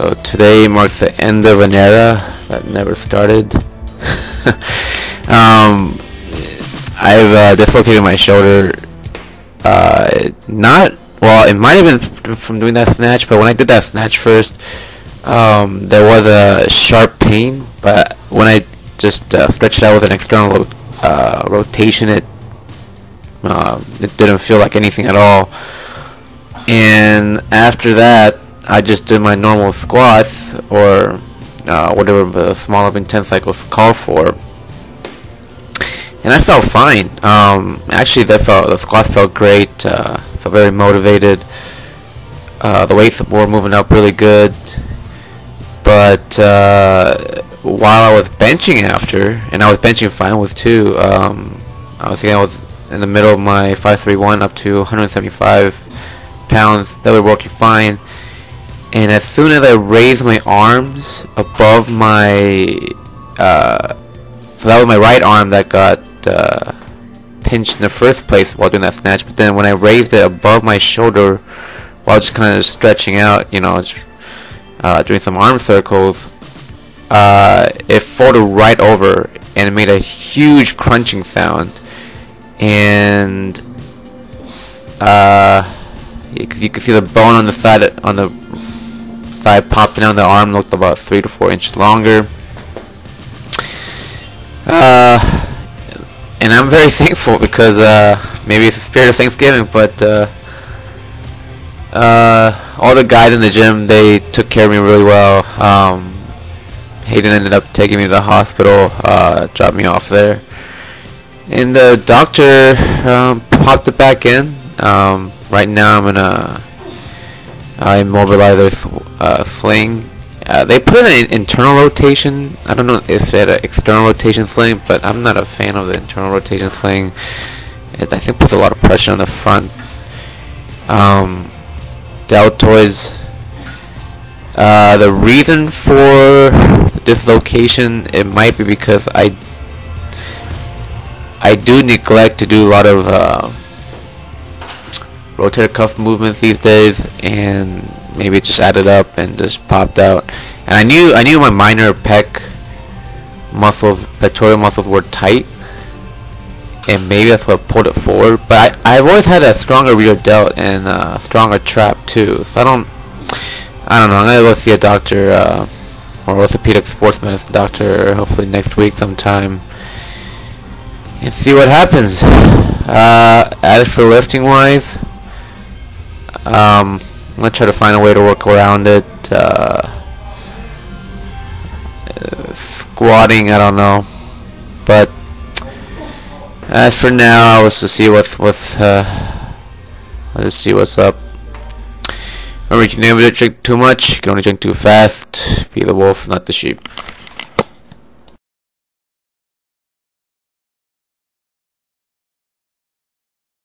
So today marks the end of an era that never started. I've dislocated my shoulder. Not well. It might have been from doing that snatch, but when I did that snatch first, there was a sharp pain. But when I just stretched it out with an external rotation, it didn't feel like anything at all. And after that, I just did my normal squats, or whatever the Smolov intense cycles call for, and I felt fine. Actually, the squats felt great. Felt very motivated. The weights were moving up really good. But while I was benching after, and I was benching fine with too, I was in the middle of my 531 up to 175 pounds. That were working fine. And as soon as I raised my arms above my, so that was my right arm that got pinched in the first place while doing that snatch. But then when I raised it above my shoulder while just kind of stretching out, just, doing some arm circles, it folded right over and it made a huge crunching sound. And you can see the bone on the side popping out. The arm looked about 3 to 4 inches longer. And I'm very thankful because maybe it's the spirit of Thanksgiving, but all the guys in the gym, they took care of me really well. Hayden ended up taking me to the hospital, dropped me off there, and the doctor popped it back in. Right now I'm in a immobilizer sling. They put in an internal rotation. I don't know if they had an external rotation sling, but I'm not a fan of the internal rotation sling. It, I think, puts a lot of pressure on the front deltoids. The reason for dislocation, it might be because I do neglect to do a lot of rotator cuff movements these days, and maybe it just added up and just popped out. And I knew my minor pec muscles, pectoral muscles, were tight, and maybe that's what pulled it forward. But I've always had a stronger rear delt and a stronger trap too. So I don't know. I'm gonna go see a doctor, or orthopedic sports medicine doctor, hopefully next week sometime, and see what happens. As for lifting wise, I'm gonna try to find a way to work around it. Squatting, I don't know, but as for now, I was to see let's see what's up. Remember, you can never drink too much. You can only drink too fast. Be the wolf, not the sheep.